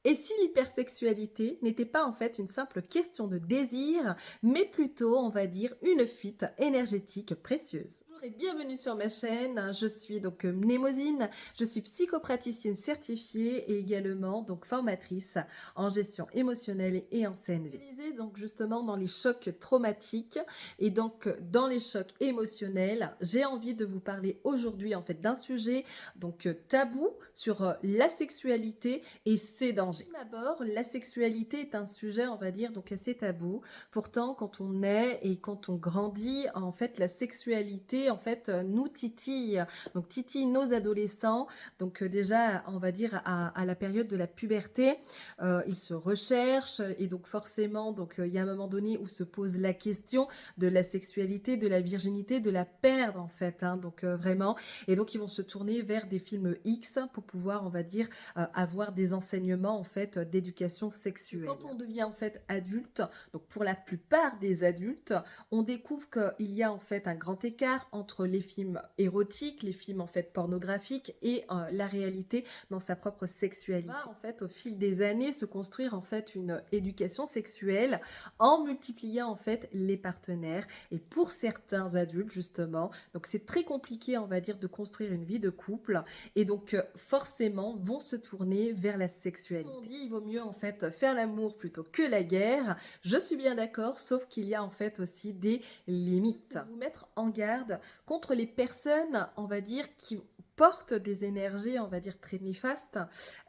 Et si l'hypersexualité n'était pas en fait une simple question de désir, mais plutôt, on va dire, une fuite énergétique précieuse. Bonjour et bienvenue sur ma chaîne, je suis donc Mnémosine, je suis psychopraticienne certifiée et également donc formatrice en gestion émotionnelle et en CNV. Spécialisée donc justement dans les chocs traumatiques et donc dans les chocs émotionnels, j'ai envie de vous parler aujourd'hui en fait d'un sujet donc tabou sur la sexualité et ses dangers. D'abord, la sexualité est un sujet, on va dire, donc assez tabou. Pourtant, quand on est et quand on grandit, en fait, la sexualité, en fait, nous titille. Donc, titille nos adolescents. Donc, déjà, on va dire, à la période de la puberté, ils se recherchent. Et donc, forcément, donc, il y a un moment donné où se pose la question de la sexualité, de la virginité, de la perdre, en fait. Hein, donc, vraiment. Et donc, ils vont se tourner vers des films X pour pouvoir, on va dire, avoir des enseignements en fait d'éducation sexuelle. Quand on devient en fait adulte, donc pour la plupart des adultes, on découvre qu'il y a en fait un grand écart entre les films érotiques, les films en fait pornographiques et la réalité dans sa propre sexualité. On va en fait au fil des années se construire en fait une éducation sexuelle en multipliant en fait les partenaires et pour certains adultes justement, donc c'est très compliqué on va dire de construire une vie de couple et donc forcément vont se tourner vers la sexualité. On dit il vaut mieux en fait faire l'amour plutôt que la guerre. Je suis bien d'accord, sauf qu'il y a en fait aussi des limites. Vous mettre en garde contre les personnes, on va dire, qui portent des énergies, on va dire, très néfastes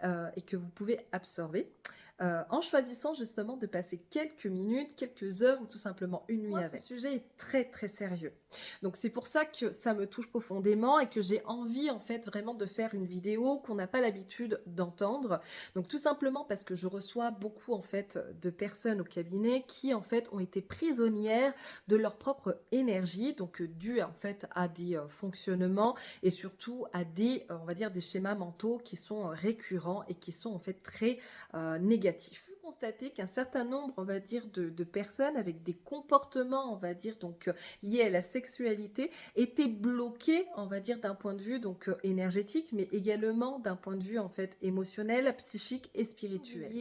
et que vous pouvez absorber. En choisissant justement de passer quelques minutes, quelques heures ou tout simplement une nuit avec. Ce sujet est très très sérieux. Donc c'est pour ça que ça me touche profondément et que j'ai envie en fait vraiment de faire une vidéo qu'on n'a pas l'habitude d'entendre. Donc tout simplement parce que je reçois beaucoup en fait de personnes au cabinet qui en fait ont été prisonnières de leur propre énergie, donc dû en fait à des fonctionnements et surtout à des, on va dire des schémas mentaux qui sont récurrents et qui sont en fait très négatif. Constater qu'un certain nombre, on va dire, de personnes avec des comportements, on va dire, donc liés à la sexualité, étaient bloquées, on va dire, d'un point de vue donc énergétique, mais également d'un point de vue en fait émotionnel, psychique et spirituel.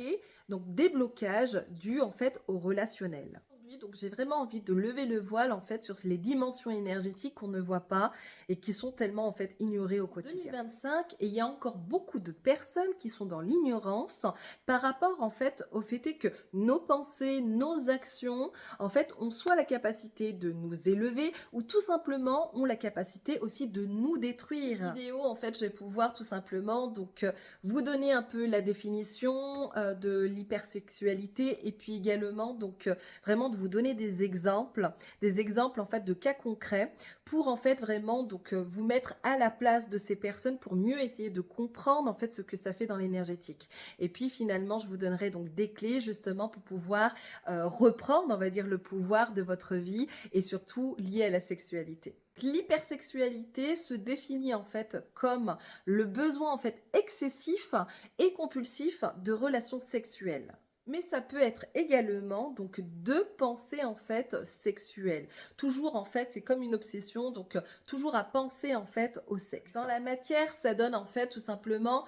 Donc des blocages dus en fait au relationnel. Donc j'ai vraiment envie de lever le voile en fait sur les dimensions énergétiques qu'on ne voit pas et qui sont tellement en fait ignorées au quotidien. 2025 et il y a encore beaucoup de personnes qui sont dans l'ignorance par rapport en fait au fait que nos pensées, nos actions en fait ont soit la capacité de nous élever ou tout simplement ont la capacité aussi de nous détruire. Cette vidéo en fait je vais pouvoir tout simplement donc vous donner un peu la définition de l'hypersexualité et puis également donc vraiment de vous donner des exemples en fait de cas concrets pour en fait vraiment donc vous mettre à la place de ces personnes pour mieux essayer de comprendre en fait ce que ça fait dans l'énergétique. Et puis finalement, je vous donnerai donc des clés justement pour pouvoir reprendre, on va dire, le pouvoir de votre vie et surtout lié à la sexualité. L'hypersexualité se définit en fait comme le besoin en fait excessif et compulsif de relations sexuelles. Mais ça peut être également donc deux pensées en fait sexuelles. Toujours en fait, c'est comme une obsession, donc toujours à penser en fait au sexe. Dans la matière, ça donne en fait tout simplement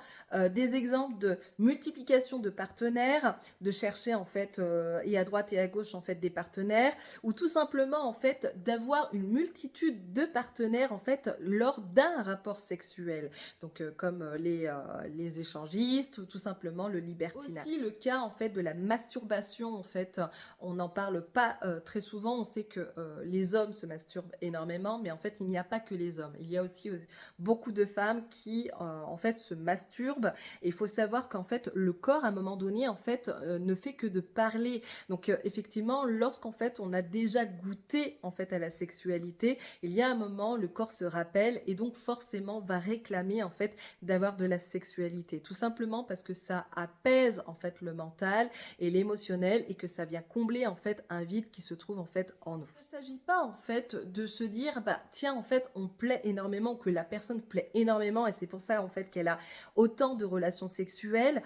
des exemples de multiplication de partenaires, de chercher en fait et à droite et à gauche en fait des partenaires, ou tout simplement en fait d'avoir une multitude de partenaires en fait lors d'un rapport sexuel. Donc comme les échangistes ou tout simplement le libertinage. Aussi le cas en fait de la masturbation en fait, on n'en parle pas très souvent. On sait que les hommes se masturbent énormément, mais en fait il n'y a pas que les hommes. Il y a aussi beaucoup de femmes qui en fait se masturbent. Et il faut savoir qu'en fait le corps à un moment donné en fait ne fait que de parler. Donc effectivement, lorsqu'en fait on a déjà goûté en fait à la sexualité, il y a un moment le corps se rappelle et donc forcément va réclamer en fait d'avoir de la sexualité. Tout simplement parce que ça apaise en fait le mental et l'émotionnel et que ça vient combler en fait un vide qui se trouve en fait en nous. Il ne s'agit pas en fait de se dire bah tiens en fait on plaît énormément, que la personne plaît énormément et c'est pour ça en fait qu'elle a autant de relations sexuelles.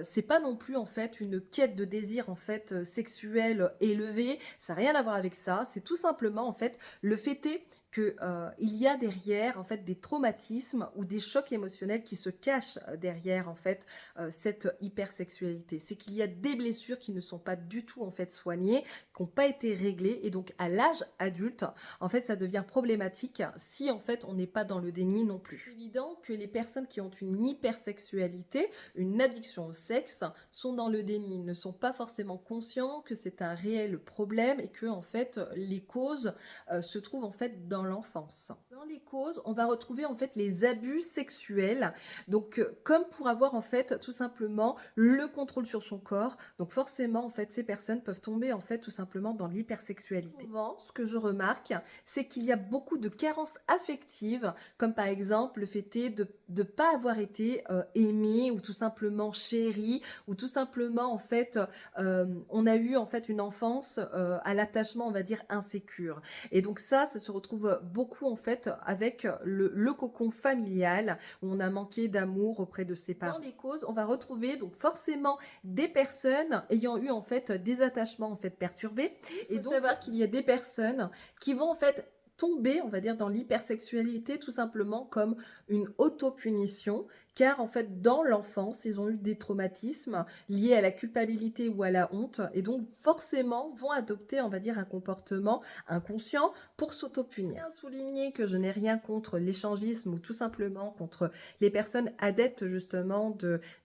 C'est pas non plus en fait une quête de désir en fait sexuel élevé, ça n'a rien à voir avec ça, c'est tout simplement en fait le fait est que il y a derrière en fait des traumatismes ou des chocs émotionnels qui se cachent derrière en fait cette hypersexualité. C'est qu'il y a des blessures qui ne sont pas du tout en fait soignées, qui n'ont pas été réglées, et donc à l'âge adulte, en fait, ça devient problématique si en fait on n'est pas dans le déni non plus. C'est évident que les personnes qui ont une hypersexualité, une addiction au sexe, sont dans le déni, ils ne sont pas forcément conscients que c'est un réel problème et que en fait les causes se trouvent en fait dans l'enfance. Dans les causes, on va retrouver en fait les abus sexuels. Donc comme pour avoir en fait tout simplement le contrôle sur son corps. Donc forcément en fait ces personnes peuvent tomber en fait tout simplement dans l'hypersexualité. Souvent, ce que je remarque, c'est qu'il y a beaucoup de carences affectives, comme par exemple le fait est de ne pas avoir été aimé ou tout simplement chéri, ou tout simplement en fait on a eu en fait une enfance à l'attachement on va dire insécure. Et donc ça se retrouve beaucoup en fait avec le cocon familial où on a manqué d'amour auprès de ses parents. Dans les causes, on va retrouver donc forcément des personnes ayant eu en fait des attachements en fait perturbés. Et donc savoir qu'il y a des personnes qui vont en fait tomber, on va dire, dans l'hypersexualité tout simplement comme une autopunition, car en fait dans l'enfance ils ont eu des traumatismes liés à la culpabilité ou à la honte, et donc forcément vont adopter, on va dire, un comportement inconscient pour s'autopunir. Je tiens à souligner que je n'ai rien contre l'échangisme ou tout simplement contre les personnes adeptes justement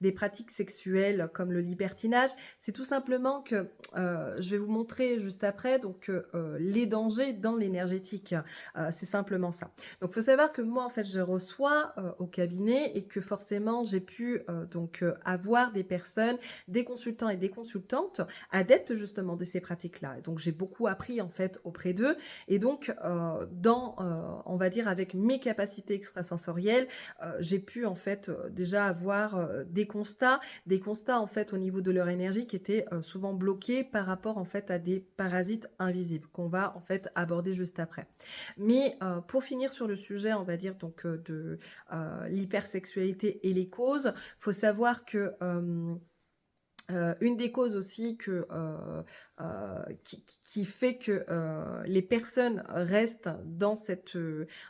des pratiques sexuelles comme le libertinage. C'est tout simplement que je vais vous montrer juste après donc les dangers dans l'énergétique. C'est simplement ça. Donc il faut savoir que moi en fait je reçois au cabinet, et que forcément j'ai pu avoir des personnes, des consultants et des consultantes adeptes justement de ces pratiques-là. Donc j'ai beaucoup appris en fait auprès d'eux, et donc on va dire avec mes capacités extrasensorielles, j'ai pu en fait déjà avoir des constats en fait au niveau de leur énergie qui étaient souvent bloqués par rapport en fait à des parasites invisibles qu'on va en fait aborder juste après. Mais pour finir sur le sujet, on va dire donc de l'hypersexualité et les causes, faut savoir que une des causes aussi qui fait que les personnes restent dans cette,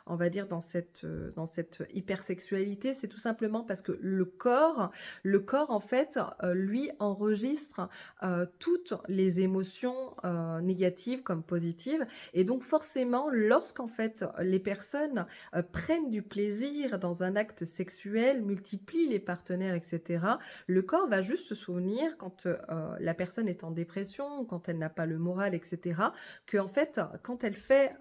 on va dire dans cette hypersexualité, c'est tout simplement parce que le corps en fait, lui enregistre toutes les émotions négatives comme positives, et donc forcément, lorsqu'en fait les personnes prennent du plaisir dans un acte sexuel, multiplient les partenaires, etc., le corps va juste se souvenir quand la personne est en dépression, quand elle n'a pas le moral, etc., que en fait, quand elle fait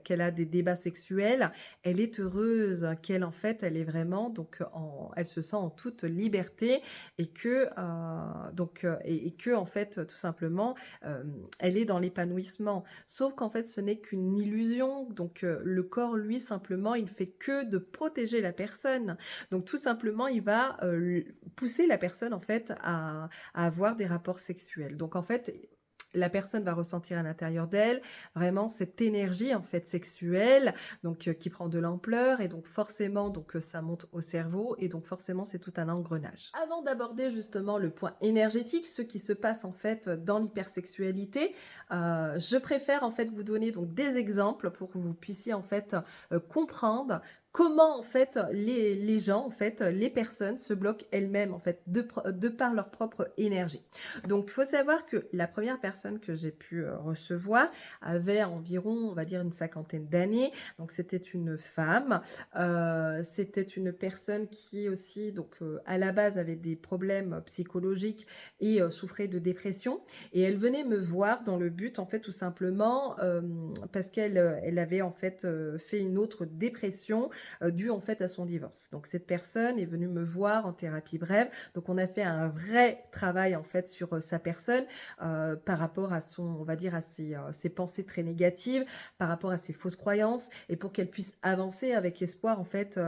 qu'elle a des débats sexuels, elle est heureuse, qu'elle en fait, elle est vraiment elle se sent en toute liberté, et que et que en fait, tout simplement, elle est dans l'épanouissement. Sauf qu'en fait, ce n'est qu'une illusion. Donc le corps, lui, simplement, il ne fait que de protéger la personne. Donc tout simplement, il va pousser la personne en fait à avoir des rapports sexuels. Donc en fait, la personne va ressentir à l'intérieur d'elle vraiment cette énergie en fait sexuelle, donc qui prend de l'ampleur, et donc forcément ça monte au cerveau, et donc forcément c'est tout un engrenage. Avant d'aborder justement le point énergétique, ce qui se passe en fait dans l'hypersexualité, je préfère en fait vous donner donc des exemples pour que vous puissiez en fait comprendre comment en fait les gens, en fait les personnes se bloquent elles-mêmes en fait de par leur propre énergie. Donc il faut savoir que la première personne que j'ai pu recevoir avait environ, on va dire, une cinquantaine d'années. Donc c'était une femme, c'était une personne qui aussi à la base avait des problèmes psychologiques et souffrait de dépression, et elle venait me voir dans le but en fait tout simplement parce qu'elle avait en fait fait une autre dépression dû en fait à son divorce. Donc cette personne est venue me voir en thérapie brève. Donc on a fait un vrai travail en fait sur sa personne par rapport à on va dire à ses pensées très négatives, par rapport à ses fausses croyances, et pour qu'elle puisse avancer avec espoir en fait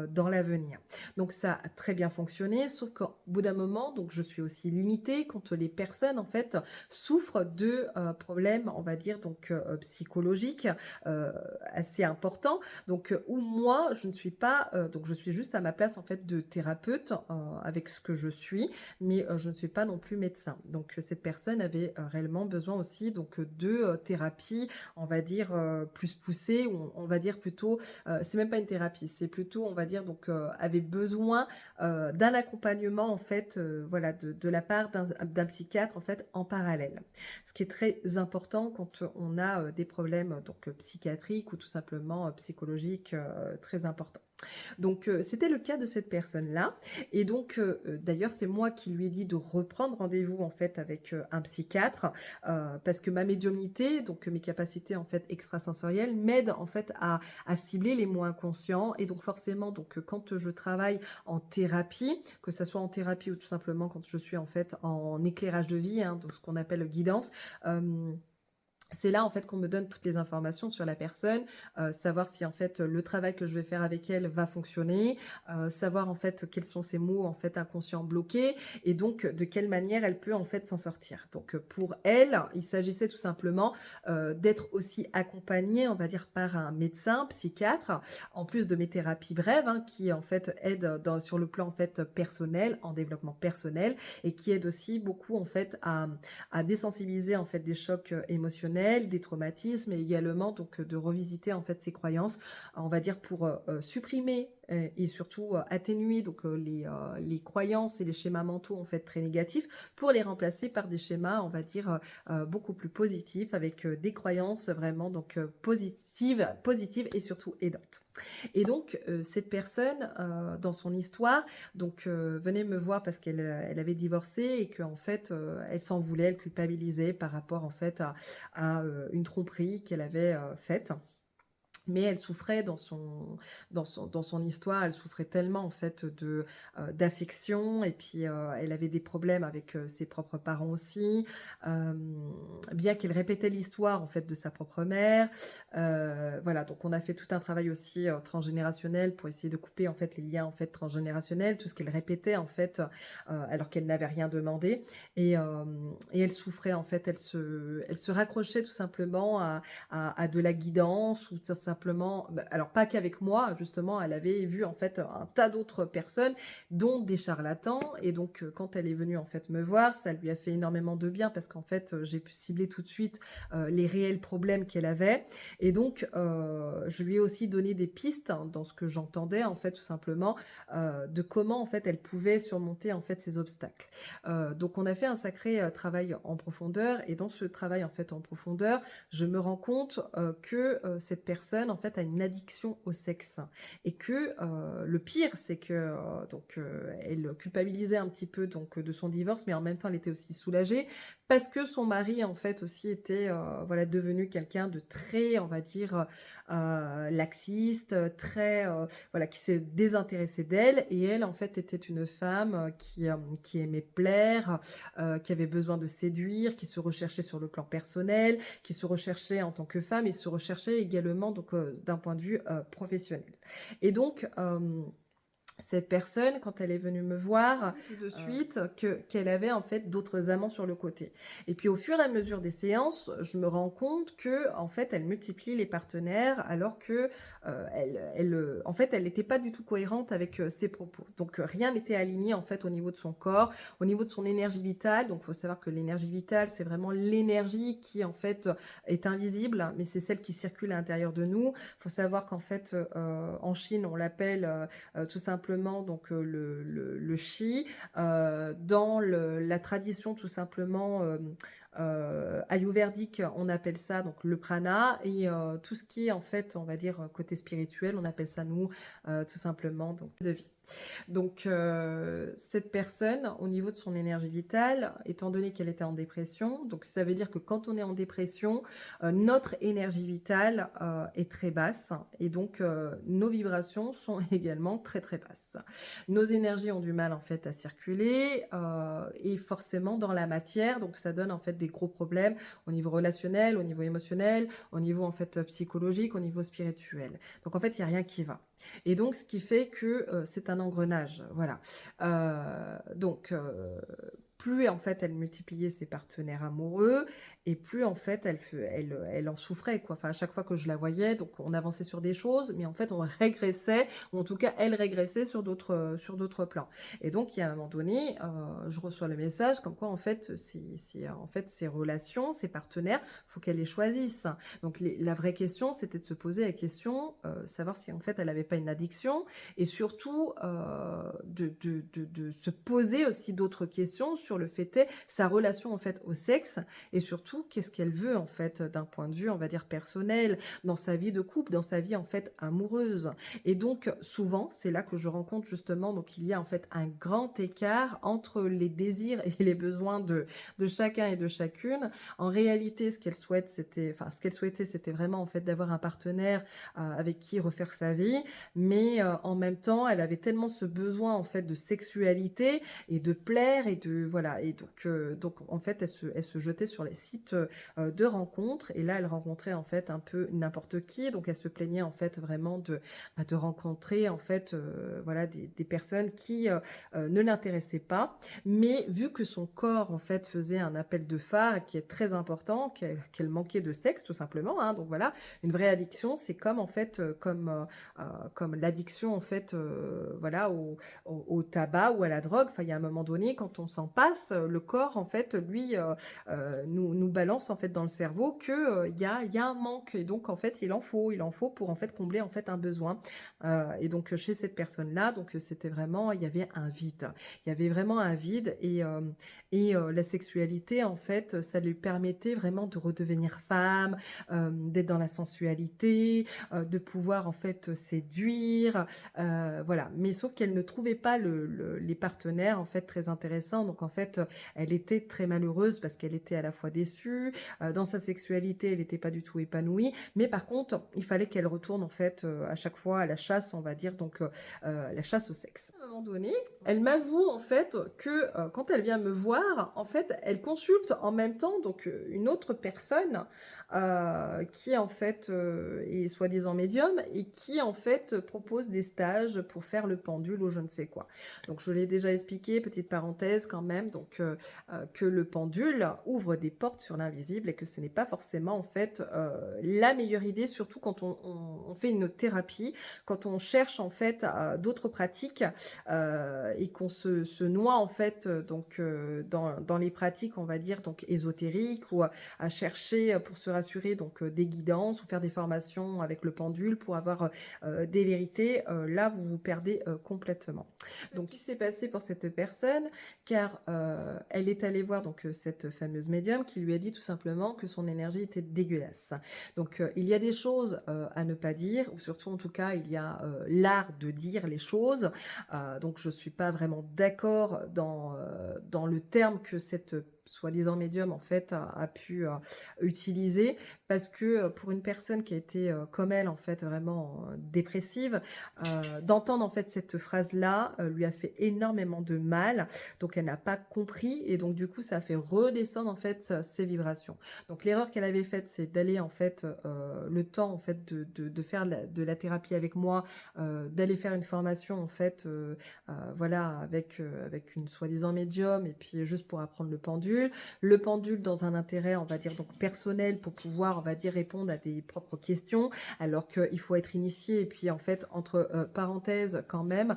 dans l'avenir. Donc ça a très bien fonctionné, sauf qu'au bout d'un moment, donc je suis aussi limitée quand les personnes en fait souffrent de problèmes, on va dire psychologiques assez importants. Donc où moi moi, je ne suis pas, donc je suis juste à ma place en fait de thérapeute avec ce que je suis, mais je ne suis pas non plus médecin. Donc cette personne avait réellement besoin aussi donc de thérapie, on va dire plus poussée, ou on va dire plutôt, c'est même pas une thérapie, c'est plutôt, on va dire donc avait besoin d'un accompagnement en fait, voilà, de la part d'un psychiatre en fait en parallèle. Ce qui est très important quand on a des problèmes donc psychiatriques ou tout simplement psychologiques très importants. Donc c'était le cas de cette personne-là, et donc d'ailleurs c'est moi qui lui ai dit de reprendre rendez-vous en fait avec un psychiatre, parce que ma médiumnité, donc mes capacités en fait extrasensorielles m'aident en fait à cibler les mots inconscients, et donc forcément donc quand je travaille en thérapie, que ce soit en thérapie ou tout simplement quand je suis en fait en éclairage de vie, hein, donc ce qu'on appelle guidance, c'est là en fait qu'on me donne toutes les informations sur la personne, savoir si en fait le travail que je vais faire avec elle va fonctionner, savoir en fait quels sont ces mots en fait inconscients bloqués, et donc de quelle manière elle peut en fait s'en sortir. Donc pour elle, il s'agissait tout simplement d'être aussi accompagnée, on va dire, par un médecin, psychiatre, en plus de mes thérapies brèves, hein, qui en fait aident sur le plan en fait personnel, en développement personnel, et qui aident aussi beaucoup en fait à désensibiliser en fait des chocs émotionnels, des traumatismes, et également donc de revisiter en fait ses croyances, on va dire pour supprimer et surtout atténuer donc les croyances et les schémas mentaux en fait très négatifs, pour les remplacer par des schémas, on va dire beaucoup plus positifs, avec des croyances vraiment donc positives et surtout aidantes. Et donc cette personne dans son histoire donc venait me voir parce qu'elle avait divorcé, et qu'en fait elle s'en voulait, elle culpabilisait par rapport en fait à une tromperie qu'elle avait faite. Mais elle souffrait dans son histoire, elle souffrait tellement en fait d'affection, et puis elle avait des problèmes avec ses propres parents aussi, euh, bien qu'elle répétait l'histoire en fait de sa propre mère. Voilà, donc on a fait tout un travail aussi transgénérationnel pour essayer de couper en fait les liens en fait transgénérationnels, tout ce qu'elle répétait en fait alors qu'elle n'avait rien demandé, et elle souffrait en fait, elle se raccrochait tout simplement à de la guidance, ou tout simplement, alors pas qu'avec moi, justement, elle avait vu en fait un tas d'autres personnes, dont des charlatans, et donc quand elle est venue en fait me voir, ça lui a fait énormément de bien, parce qu'en fait j'ai pu cibler tout de suite les réels problèmes qu'elle avait, et donc je lui ai aussi donné des pistes, hein, dans ce que j'entendais en fait tout simplement, de comment en fait elle pouvait surmonter en fait ces obstacles. Donc on a fait un sacré travail en profondeur, et dans ce travail en fait en profondeur, je me rends compte que cette personne en fait a une addiction au sexe, et que le pire c'est que donc elle culpabilisait un petit peu donc de son divorce, mais en même temps elle était aussi soulagée, parce que son mari en fait aussi était voilà, devenu quelqu'un de très, on va dire laxiste, très voilà, qui s'est désintéressé d'elle, et elle en fait était une femme qui aimait plaire, qui avait besoin de séduire, qui se recherchait sur le plan personnel, qui se recherchait en tant que femme, et se recherchait également donc d'un point de vue professionnel. Et donc cette personne, quand elle est venue me voir tout de suite, qu'elle avait en fait d'autres amants sur le côté. Et puis au fur et à mesure des séances, je me rends compte que en fait elle multiplie les partenaires, alors que en fait elle n'était pas du tout cohérente avec ses propos. Donc rien n'était aligné en fait au niveau de son corps, au niveau de son énergie vitale. Donc il faut savoir que l'énergie vitale, c'est vraiment l'énergie qui en fait est invisible, mais c'est celle qui circule à l'intérieur de nous. Il faut savoir qu'en fait en Chine on l'appelle tout simplement donc le chi, dans la tradition tout simplement ayurvédique, on appelle ça donc le prana, et tout ce qui est en fait, on va dire côté spirituel, on appelle ça nous tout simplement donc de vie. Donc cette personne, au niveau de son énergie vitale, étant donné qu'elle était en dépression, donc ça veut dire que quand on est en dépression, notre énergie vitale est très basse, et donc nos vibrations sont également très très basses. Nos énergies ont du mal en fait à circuler, et forcément dans la matière, donc ça donne en fait des gros problèmes au niveau relationnel, au niveau émotionnel, au niveau en fait psychologique, au niveau spirituel. Donc en fait il n'y a rien qui va. Et donc ce qui fait que c'est un engrenage, voilà. Donc plus en fait elle multipliait ses partenaires amoureux et plus en fait elle en souffrait quoi. Enfin à chaque fois que je la voyais, donc on avançait sur des choses, mais en fait on régressait, ou en tout cas elle régressait sur d'autres plans. Et donc il y a un moment donné, je reçois le message comme quoi en fait en fait ces relations, ces partenaires, faut qu'elle les choisisse. Donc la vraie question c'était de se poser la question, savoir si en fait elle n'avait pas une addiction, et surtout de se poser aussi d'autres questions sur le fait est sa relation en fait au sexe, et surtout qu'est-ce qu'elle veut en fait d'un point de vue on va dire personnel, dans sa vie de couple, dans sa vie en fait amoureuse. Et donc souvent c'est là que je rencontre justement, donc il y a en fait un grand écart entre les désirs et les besoins de chacun et de chacune. En réalité ce qu'elle souhaitait c'était vraiment en fait d'avoir un partenaire avec qui refaire sa vie, mais en même temps elle avait tellement ce besoin en fait de sexualité et de plaire, et de voilà, et donc en fait elle se jetait sur les sites de rencontres, et là elle rencontrait en fait un peu n'importe qui, donc elle se plaignait en fait vraiment de rencontrer en fait voilà des personnes qui ne l'intéressaient pas, mais vu que son corps en fait faisait un appel de phare qui est très important, qu'elle manquait de sexe tout simplement, hein, donc voilà, une vraie addiction c'est comme en fait comme l'addiction en fait voilà au tabac ou à la drogue. Enfin il y a un moment donné quand on s'en passe, le corps en fait lui nous balance en fait dans le cerveau que il y a un manque, et donc en fait il en faut pour en fait combler en fait un besoin. Et donc chez cette personne là, donc c'était vraiment, il y avait un vide, il y avait vraiment un vide, et la sexualité en fait ça lui permettait vraiment de redevenir femme, d'être dans la sensualité, de pouvoir en fait séduire, voilà, mais sauf qu'elle ne trouvait pas les partenaires en fait très intéressants, donc en fait elle était très malheureuse parce qu'elle était à la fois déçue, dans sa sexualité elle n'était pas du tout épanouie, mais par contre il fallait qu'elle retourne en fait à chaque fois à la chasse, on va dire, donc la chasse au sexe. À un moment donné elle m'avoue en fait que quand elle vient me voir, en fait elle consulte en même temps donc une autre personne qui en fait est soi-disant médium, et qui en fait propose des stages pour faire le pendule ou je ne sais quoi. Donc je l'ai déjà expliqué, petite parenthèse quand même, donc que le pendule ouvre des portes sur l'invisible, et que ce n'est pas forcément en fait la meilleure idée, surtout quand on fait une thérapie, quand on cherche en fait d'autres pratiques, et qu'on se noie en fait donc dans les pratiques on va dire donc ésotériques, ou à chercher pour se rassurer donc des guidances, ou faire des formations avec le pendule pour avoir des vérités, là vous vous perdez complètement. Donc ce qui s'est passé pour cette personne, car elle est allée voir donc cette fameuse médium qui lui a dit tout simplement que son énergie était dégueulasse. Donc il y a des choses à ne pas dire, ou surtout en tout cas il y a l'art de dire les choses. Donc je suis pas vraiment d'accord dans le terme que cette soi-disant médium en fait a pu utiliser, parce que pour une personne qui a été comme elle en fait vraiment dépressive, d'entendre en fait cette phrase là lui a fait énormément de mal, donc elle n'a pas compris, et donc du coup ça a fait redescendre en fait ses vibrations. Donc l'erreur qu'elle avait faite c'est d'aller en fait le temps en fait de faire de la thérapie avec moi, d'aller faire une formation en fait voilà avec une soi-disant médium, et puis juste pour apprendre le pendule dans un intérêt on va dire donc personnel, pour pouvoir on va dire répondre à des propres questions, alors qu'il faut être initié, et puis en fait entre parenthèses quand même,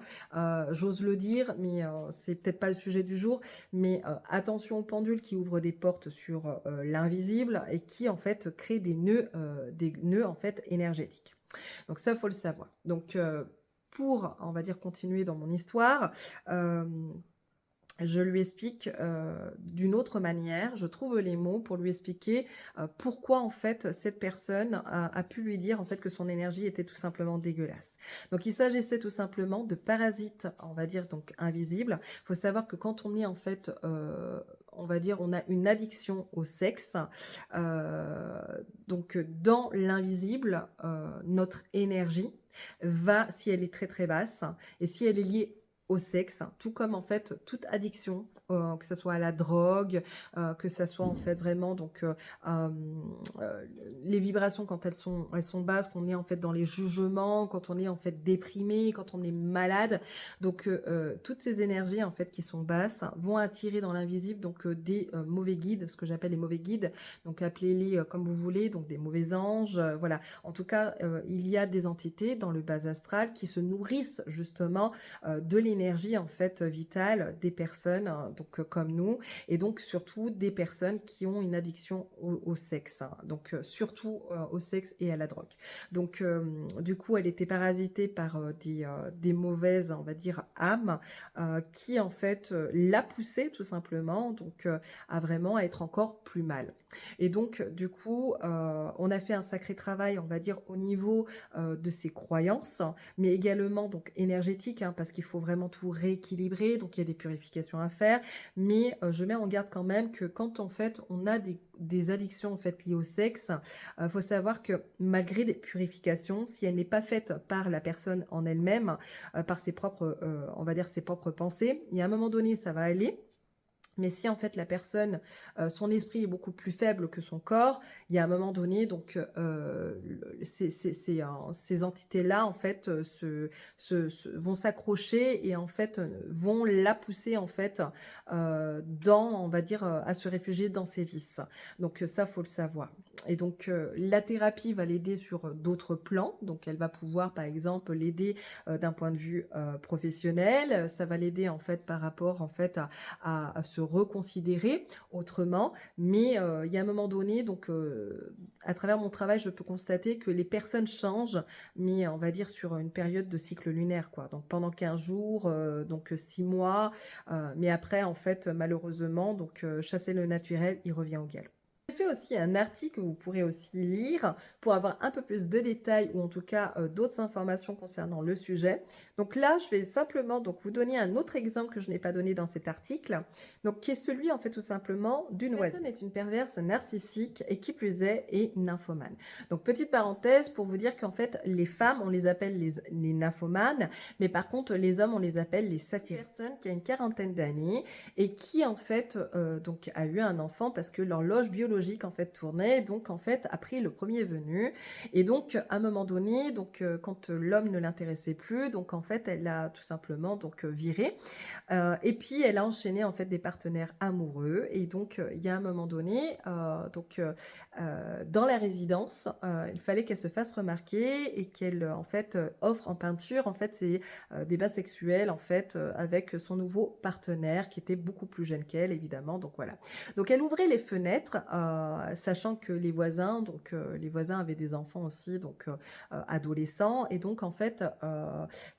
j'ose le dire, mais c'est peut-être pas le sujet du jour, mais attention au pendule qui ouvre des portes sur l'invisible, et qui en fait crée des nœuds en fait énergétiques. Donc ça faut le savoir. Donc pour, on va dire, continuer dans mon histoire, je lui explique d'une autre manière, je trouve les mots pour lui expliquer pourquoi en fait cette personne a pu lui dire en fait que son énergie était tout simplement dégueulasse. Donc il s'agissait tout simplement de parasites, on va dire donc invisibles. Il faut savoir que quand on est en fait on va dire on a une addiction au sexe, donc dans l'invisible, notre énergie va, si elle est très très basse, et si elle est liée au sexe, hein, tout comme en fait toute addiction, que ça soit à la drogue, que ça soit en fait vraiment donc les vibrations quand elles sont basses, qu'on est en fait dans les jugements, quand on est en fait déprimé, quand on est malade. Donc toutes ces énergies en fait qui sont basses vont attirer dans l'invisible donc des mauvais guides, ce que j'appelle les mauvais guides. Donc appelez-les comme vous voulez, donc des mauvais anges, voilà. En tout cas, il y a des entités dans le bas astral qui se nourrissent justement de l'énergie en fait vitale des personnes donc comme nous, et donc surtout des personnes qui ont une addiction au sexe, hein. Donc surtout au sexe et à la drogue. Donc du coup elle était parasitée par des mauvaises, on va dire, âmes qui en fait l'a poussée tout simplement donc à vraiment être encore plus mal. Et donc du coup on a fait un sacré travail, on va dire, au niveau de ses croyances, mais également donc énergétique, hein, parce qu'il faut vraiment tout rééquilibrer, donc il y a des purifications à faire, mais je mets en garde quand même que quand en fait on a des addictions en fait liées au sexe, faut savoir que malgré des purifications, si elle n'est pas faite par la personne en elle-même, par ses propres, on va dire ses propres pensées, il y a un moment donné ça va aller. Mais si en fait la personne, son esprit est beaucoup plus faible que son corps, il y a un moment donné, donc ces entités-là, en fait, vont s'accrocher et en fait vont la pousser en fait on va dire, à se réfugier dans ses vices. Donc ça, faut le savoir. Et donc la thérapie va l'aider sur d'autres plans. Donc elle va pouvoir, par exemple, l'aider d'un point de vue professionnel. Ça va l'aider en fait par rapport en fait à se reconsidérer autrement. Mais il y a un moment donné, donc à travers mon travail, je peux constater que les personnes changent, mais on va dire sur une période de cycle lunaire, quoi. Donc pendant 15 jours, donc 6 mois, mais après, en fait, malheureusement, donc chasser le naturel, il revient au galop. J'ai fait aussi un article que vous pourrez aussi lire pour avoir un peu plus de détails ou en tout cas d'autres informations concernant le sujet. Donc là, je vais simplement donc vous donner un autre exemple que je n'ai pas donné dans cet article, donc qui est celui en fait tout simplement d'une oisille. La personne est une perverse narcissique et qui plus est nymphomane. Donc petite parenthèse pour vous dire qu'en fait les femmes on les appelle les nymphomanes, mais par contre les hommes on les appelle les satyriques. Une personne qui a une quarantaine d'années et qui en fait donc a eu un enfant parce que l'horloge biologique en fait tournait, donc en fait a pris le premier venu, et donc à un moment donné donc quand l'homme ne l'intéressait plus, donc en fait elle a tout simplement donc viré, et puis elle a enchaîné en fait des partenaires amoureux, et donc il y a un moment donné dans la résidence il fallait qu'elle se fasse remarquer et qu'elle en fait offre en peinture en fait ses débats sexuels en fait avec son nouveau partenaire qui était beaucoup plus jeune qu'elle évidemment. Donc voilà, donc elle ouvrait les fenêtres sachant que les voisins avaient des enfants aussi, donc adolescents, et donc en fait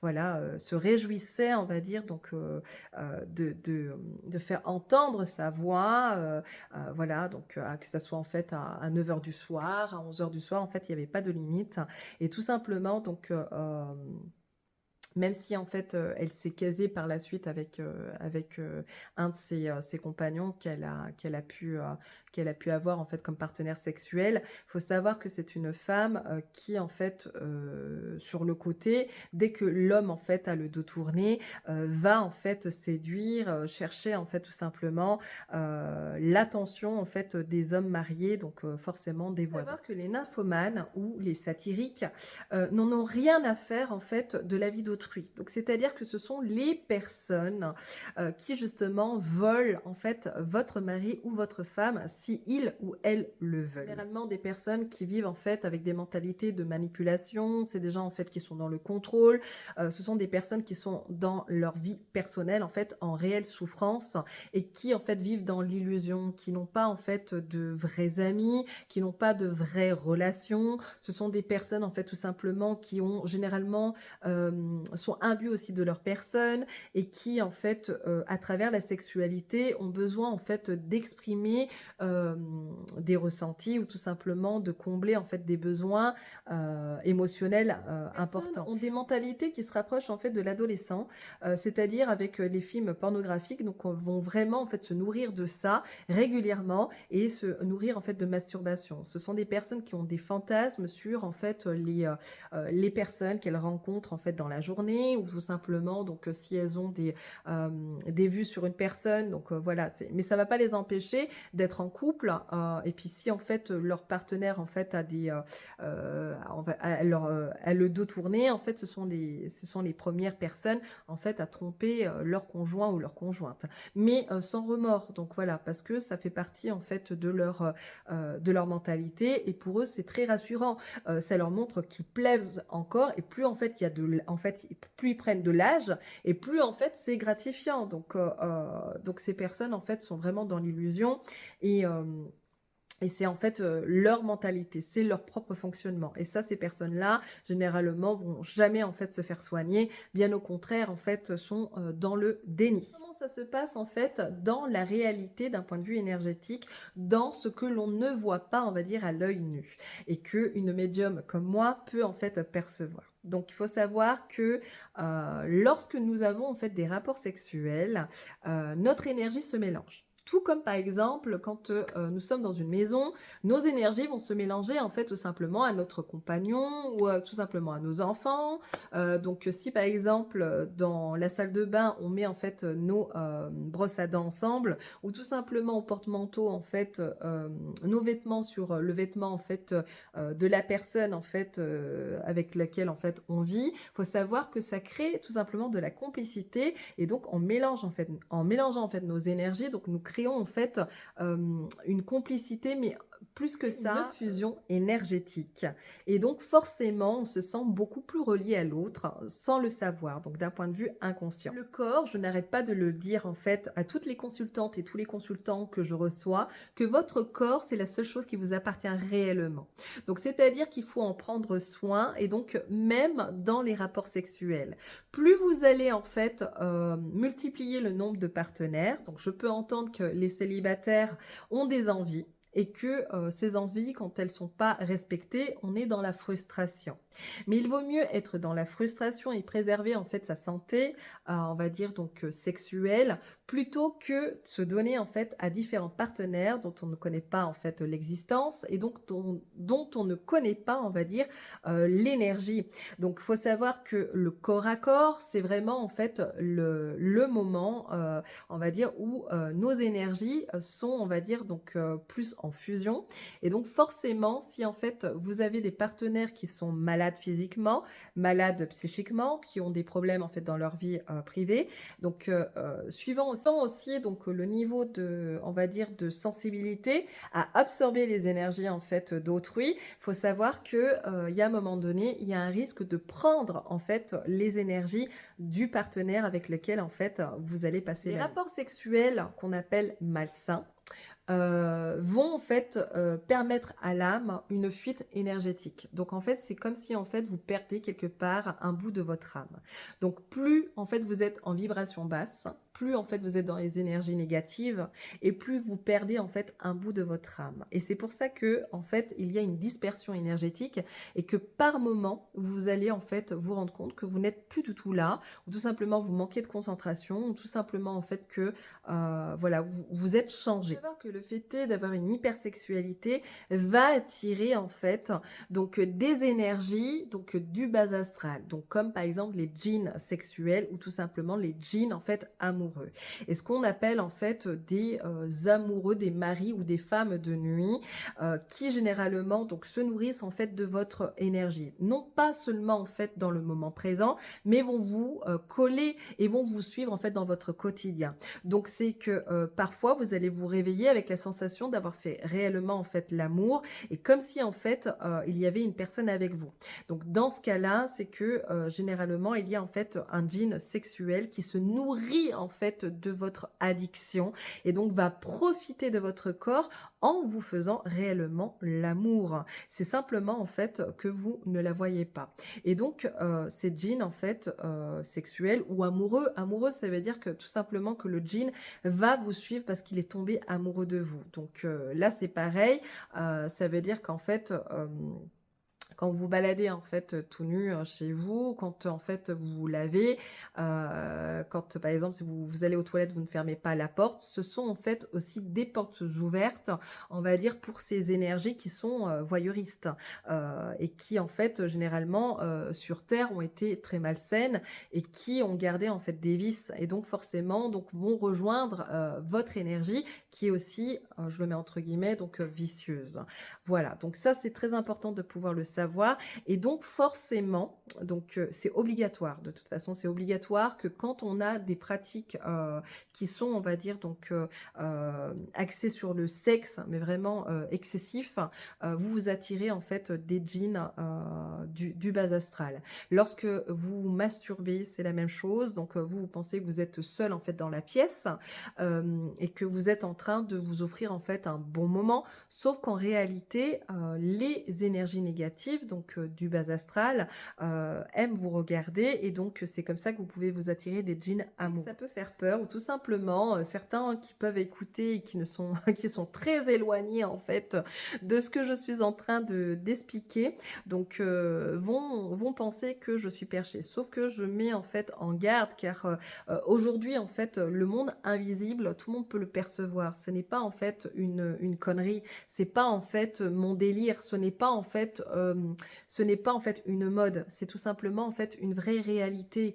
voilà se réjouissaient on va dire donc de faire entendre sa voix voilà donc que ça soit en fait à 9h du soir, à 11h du soir, en fait il n'y avait pas de limite, et tout simplement donc même si en fait elle s'est casée par la suite avec un de ses compagnons qu'elle a pu avoir en fait comme partenaire sexuel. Faut savoir que c'est une femme qui en fait sur le côté, dès que l'homme en fait a le dos tourné, va en fait séduire, chercher en fait tout simplement l'attention en fait des hommes mariés, donc forcément des voisins. Faut savoir que les nymphomanes ou les satyriques n'en ont rien à faire en fait de la vie d'autrui. Donc c'est-à-dire que ce sont les personnes qui justement volent en fait votre mari ou votre femme si il ou elle le veulent. Généralement des personnes qui vivent en fait avec des mentalités de manipulation, c'est des gens en fait qui sont dans le contrôle, ce sont des personnes qui sont dans leur vie personnelle en fait en réelle souffrance et qui en fait vivent dans l'illusion, qui n'ont pas en fait de vrais amis, qui n'ont pas de vraies relations. Ce sont des personnes en fait tout simplement qui ont généralement sont imbus aussi de leur personne et qui en fait à travers la sexualité ont besoin en fait d'exprimer des ressentis ou tout simplement de combler en fait des besoins émotionnels importants. Ont des mentalités qui se rapprochent en fait de l'adolescent, c'est-à-dire avec les films pornographiques, donc vont vraiment en fait se nourrir de ça régulièrement et se nourrir en fait de masturbation. Ce sont des personnes qui ont des fantasmes sur en fait les personnes qu'elles rencontrent en fait dans la journée, tourner, ou tout simplement donc si elles ont des vues sur une personne, donc voilà, mais ça va pas les empêcher d'être en couple, et puis si en fait leur partenaire en fait a le dos tourné, en fait ce sont les premières personnes en fait à tromper leur conjoint ou leur conjointe, mais sans remords, donc voilà, parce que ça fait partie en fait de leur mentalité, et pour eux c'est très rassurant. Ça leur montre qu'ils plaisent encore, et plus en fait il y a en fait plus ils prennent de l'âge, et plus en fait c'est gratifiant. Donc ces personnes en fait sont vraiment dans l'illusion, et et c'est en fait leur mentalité, c'est leur propre fonctionnement. Et ça, ces personnes-là, généralement, vont jamais en fait se faire soigner. Bien au contraire, en fait, sont dans le déni. Comment ça se passe en fait dans la réalité d'un point de vue énergétique, dans ce que l'on ne voit pas, on va dire, à l'œil nu, et que une médium comme moi peut en fait percevoir. Donc, il faut savoir que lorsque nous avons en fait des rapports sexuels, notre énergie se mélange. Tout comme par exemple quand nous sommes dans une maison, nos énergies vont se mélanger en fait tout simplement à notre compagnon, ou tout simplement à nos enfants. Donc si par exemple dans la salle de bain on met en fait nos brosses à dents ensemble, ou tout simplement au porte-manteau en fait nos vêtements sur le vêtement en fait de la personne en fait avec laquelle en fait on vit, faut savoir que ça crée tout simplement de la complicité, et donc on mélange en fait, en mélangeant en fait nos énergies, donc nous créons en fait une complicité, mais plus que ça, une fusion énergétique. Et donc forcément, on se sent beaucoup plus relié à l'autre sans le savoir, donc d'un point de vue inconscient. Le corps, je n'arrête pas de le dire en fait à toutes les consultantes et tous les consultants que je reçois, que votre corps, c'est la seule chose qui vous appartient réellement. Donc c'est-à-dire qu'il faut en prendre soin, et donc même dans les rapports sexuels. Plus vous allez en fait multiplier le nombre de partenaires, donc je peux entendre que les célibataires ont des envies, et que ces envies, quand elles sont pas respectées, on est dans la frustration. Mais il vaut mieux être dans la frustration et préserver en fait sa santé, on va dire donc sexuelle, plutôt que se donner en fait à différents partenaires dont on ne connaît pas en fait l'existence, et donc dont on ne connaît pas, on va dire, l'énergie. Donc il faut savoir que le corps à corps, c'est vraiment en fait le moment, on va dire, où nos énergies sont, on va dire, donc plus en fusion. Et donc forcément, si en fait vous avez des partenaires qui sont malades physiquement, malades psychiquement, qui ont des problèmes en fait dans leur vie privée, donc suivant aussi donc le niveau de, on va dire, de sensibilité à absorber les énergies en fait d'autrui, faut savoir que il y a un moment donné, il y a un risque de prendre en fait les énergies du partenaire avec lequel en fait vous allez passer les rapports sexuels qu'on appelle malsains. Vont en fait permettre à l'âme une fuite énergétique. Donc en fait, c'est comme si en fait vous perdez quelque part un bout de votre âme. Donc plus en fait vous êtes en vibration basse, plus en fait vous êtes dans les énergies négatives, et plus vous perdez en fait un bout de votre âme. Et c'est pour ça que en fait il y a une dispersion énergétique, et que par moment vous allez en fait vous rendre compte que vous n'êtes plus du tout là, ou tout simplement vous manquez de concentration, ou tout simplement en fait que voilà, vous êtes changé. Savoir que le fait d'avoir une hypersexualité va attirer en fait donc des énergies, donc du bas astral, donc comme par exemple les djinns sexuels, ou tout simplement les djinns en fait amoureux, et ce qu'on appelle en fait des amoureux, des maris ou des femmes de nuit, qui généralement donc se nourrissent en fait de votre énergie, non pas seulement en fait dans le moment présent, mais vont vous coller et vont vous suivre en fait dans votre quotidien. Donc c'est que parfois vous allez vous réveiller avec la sensation d'avoir fait réellement en fait l'amour, et comme si en fait il y avait une personne avec vous. Donc dans ce cas-là, c'est que généralement il y a en fait un djinn sexuel qui se nourrit en fait de votre addiction, et donc va profiter de votre corps en vous faisant réellement l'amour. C'est simplement en fait que vous ne la voyez pas. Et donc ces djinns en fait sexuels ou amoureux, ça veut dire que tout simplement que le djinn va vous suivre parce qu'il est tombé amoureux de vous. Donc là c'est pareil, ça veut dire qu'en fait Quand vous vous baladez en fait, tout nu, chez vous, quand, en fait, vous vous lavez, quand, par exemple, si vous allez aux toilettes, vous ne fermez pas la porte, ce sont en fait aussi des portes ouvertes, on va dire, pour ces énergies qui sont, voyeuristes, et qui en fait, généralement, sur terre ont été très malsaines et qui ont gardé en fait des vices et donc forcément donc vont rejoindre, votre énergie qui est aussi, je le mets entre guillemets, donc, vicieuse. Voilà, donc ça, c'est très important de pouvoir le savoir et donc forcément, donc c'est obligatoire. De toute façon, c'est obligatoire que quand on a des pratiques, qui sont, on va dire donc, axées sur le sexe, mais vraiment, excessifs, vous vous attirez en fait des djinns, du bas astral. Lorsque vous masturbez, c'est la même chose. Donc, vous pensez que vous êtes seul en fait dans la pièce, et que vous êtes en train de vous offrir en fait un bon moment. Sauf qu'en réalité, les énergies négatives, donc du bas astral, aiment vous regarder et donc c'est comme ça que vous pouvez vous attirer des djinns amoureux. Ça peut faire peur ou tout simplement certains qui peuvent écouter et qui ne sont qui sont très éloignés en fait de ce que je suis en train de d'expliquer, donc vont penser que je suis perchée. Sauf que je mets en fait en garde car aujourd'hui en fait le monde invisible, tout le monde peut le percevoir. Ce n'est pas en fait une connerie. C'est pas en fait mon délire, ce n'est pas en fait une mode, c'est tout simplement en fait une vraie réalité.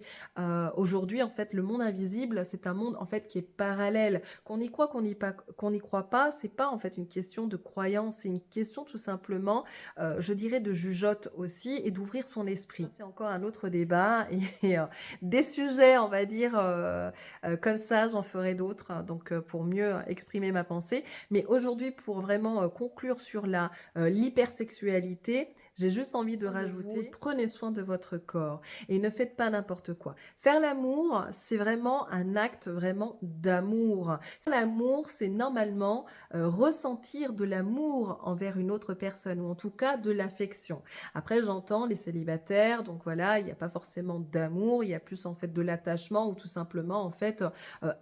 Aujourd'hui en fait le monde invisible, c'est un monde en fait qui est parallèle. Qu'on y croit, qu'on n'y croit pas, c'est pas en fait une question de croyance, c'est une question tout simplement, je dirais de jugeote aussi et d'ouvrir son esprit. C'est encore un autre débat et des sujets, on va dire, comme ça, j'en ferai d'autres, hein, donc pour mieux exprimer ma pensée. Mais aujourd'hui, pour vraiment conclure sur l'hypersexualité, j'ai juste envie de rajouter, prenez soin de votre corps et ne faites pas n'importe quoi. Faire l'amour, c'est vraiment un acte vraiment d'amour. Faire l'amour, c'est normalement ressentir de l'amour envers une autre personne ou en tout cas de l'affection. Après, j'entends les célibataires, donc voilà, il n'y a pas forcément d'amour, il y a plus en fait de l'attachement ou tout simplement en fait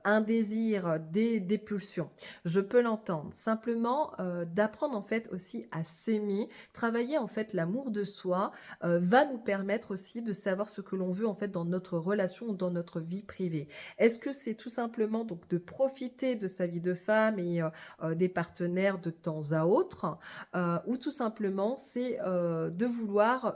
un désir, des pulsions. Je peux l'entendre. Simplement, d'apprendre en fait aussi à s'aimer, travailler en fait l'amour de soi, va nous permettre aussi de savoir ce que l'on veut en fait dans notre relation ou dans notre vie privée. Est-ce que c'est tout simplement donc de profiter de sa vie de femme et des partenaires de temps à autre, ou tout simplement c'est de vouloir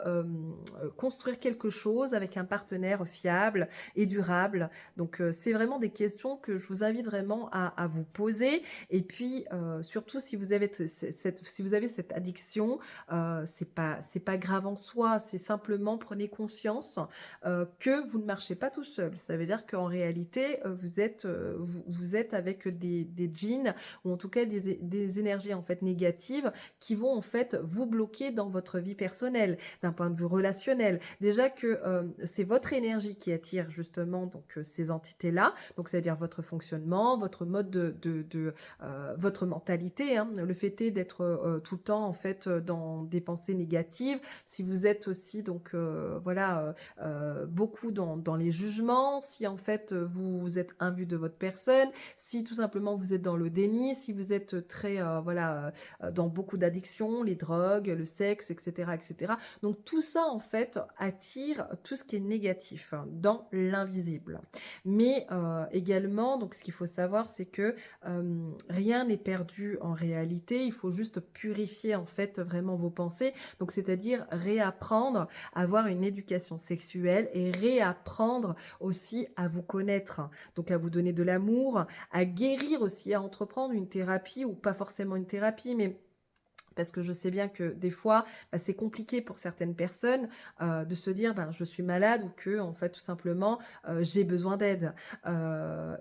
construire quelque chose avec un partenaire fiable et durable. Donc c'est vraiment des questions que je vous invite vraiment à vous poser. Et puis surtout si vous avez cette addiction, c'est pas grave en soi. C'est simplement prenez conscience que vous ne marchez pas tout seul. Ça veut dire qu'en réalité vous êtes avec des djinns ou en tout cas des énergies en fait négatives qui vont en fait vous bloquer dans votre vie personnelle, d'un point de vue relationnel. Déjà que c'est votre énergie qui attire justement donc ces entités-là, donc c'est-à-dire votre fonctionnement, votre mode votre mentalité. Hein. Le fait est d'être tout le temps en fait dans des pensées négatives. Si vous êtes aussi donc voilà beaucoup dans les jugements, si en fait vous êtes imbu de votre personne, si tout simplement vous êtes dans le déni, si vous êtes très voilà dans beaucoup d'addictions, les drogues, le sexe, etc., etc. Donc tout ça en fait attire tout ce qui est négatif hein, dans l'invisible. Mais également, donc ce qu'il faut savoir, c'est que rien n'est perdu en réalité. Il faut juste purifier en fait vraiment vos pensées. Donc c'est-à-dire réapprendre à avoir une éducation sexuelle et réapprendre aussi à vous connaître. Donc à vous donner de l'amour, à guérir aussi, à entreprendre une thérapie ou pas forcément une thérapie, mais parce que je sais bien que des fois, c'est compliqué pour certaines personnes de se dire je suis malade ou que en fait tout simplement j'ai besoin d'aide.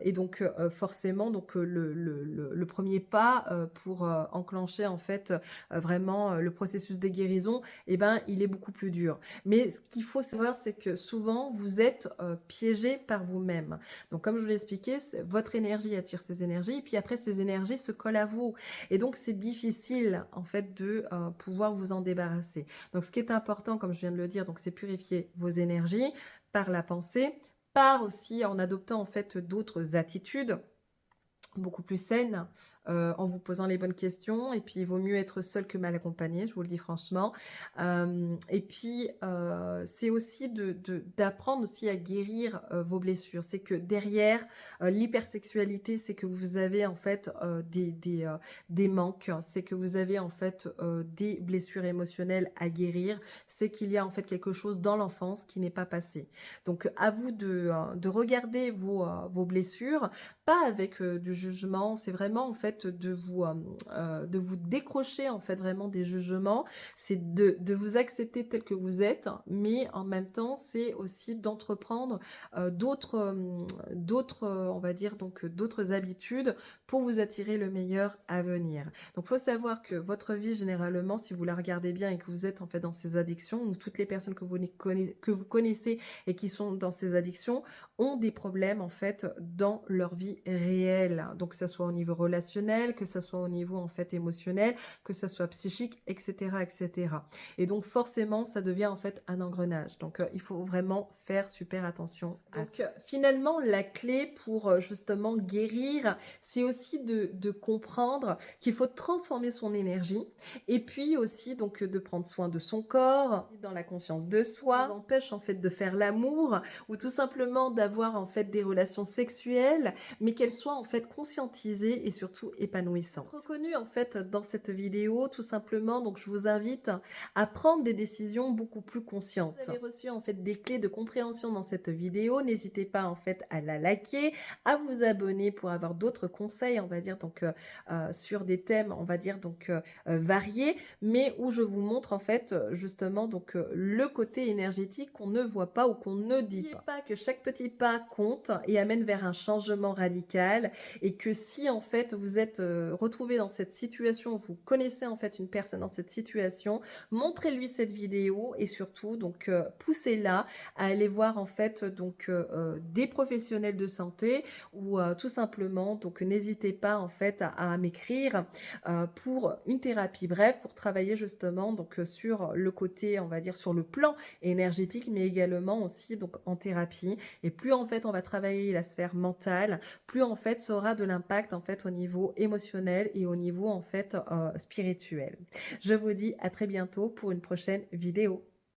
Et donc forcément donc le premier pas pour enclencher en fait vraiment le processus de guérison, il est beaucoup plus dur. Mais ce qu'il faut savoir, c'est que souvent vous êtes piégé par vous-même. Donc comme je vous l'ai expliqué, votre énergie attire ces énergies, et puis après ces énergies se collent à vous. Et donc c'est difficile en fait de pouvoir vous en débarrasser. Donc ce qui est important, comme je viens de le dire, donc c'est purifier vos énergies par la pensée, par aussi en adoptant en fait d'autres attitudes beaucoup plus saines, en vous posant les bonnes questions et puis il vaut mieux être seul que mal accompagné, je vous le dis franchement. Et puis, c'est aussi d'apprendre aussi à guérir, vos blessures. C'est que derrière, l'hypersexualité, c'est que vous avez en fait, des manques, c'est que vous avez en fait, des blessures émotionnelles à guérir, c'est qu'il y a en fait quelque chose dans l'enfance qui n'est pas passé. Donc à vous de regarder vos blessures, pas avec, du jugement, c'est vraiment en fait de vous décrocher en fait vraiment des jugements, c'est de vous accepter tel que vous êtes, mais en même temps, c'est aussi d'entreprendre d'autres, on va dire donc d'autres habitudes pour vous attirer le meilleur à venir. Donc, faut savoir que votre vie, généralement, si vous la regardez bien et que vous êtes en fait dans ces addictions, ou toutes les personnes que vous connaissez et qui sont dans ces addictions, ont des problèmes en fait dans leur vie réelle. Donc, que ce soit au niveau relationnel, que ce soit au niveau en fait émotionnel, que ce soit psychique, etc., etc. Et donc forcément, ça devient en fait un engrenage. Donc il faut vraiment faire super attention à ça. Donc finalement, la clé pour justement guérir, c'est aussi de comprendre qu'il faut transformer son énergie et puis aussi donc de prendre soin de son corps, dans la conscience de soi, nous empêche en fait de faire l'amour ou tout simplement d'avoir en fait des relations sexuelles, mais qu'elles soient en fait conscientisées et surtout épanouissantes. Reconnu en fait dans cette vidéo, tout simplement, donc je vous invite à prendre des décisions beaucoup plus conscientes. Vous avez reçu en fait des clés de compréhension dans cette vidéo, n'hésitez pas en fait à la liker, à vous abonner pour avoir d'autres conseils, on va dire donc sur des thèmes, on va dire donc variés, mais où je vous montre en fait justement donc le côté énergétique qu'on ne voit pas ou qu'on ne dit pas. N'oubliez pas que chaque petit pas compte et amène vers un changement radical et que si en fait vous êtes retrouvé dans cette situation, vous connaissez en fait une personne dans cette situation, montrez-lui cette vidéo et surtout donc poussez-la à aller voir en fait donc des professionnels de santé ou tout simplement donc n'hésitez pas en fait à m'écrire pour une thérapie brève pour travailler justement donc sur le côté on va dire sur le plan énergétique mais également aussi donc en thérapie et plus en fait on va travailler la sphère mentale, plus en fait ça aura de l'impact en fait au niveau émotionnel et au niveau en fait spirituel. Je vous dis à très bientôt pour une prochaine vidéo.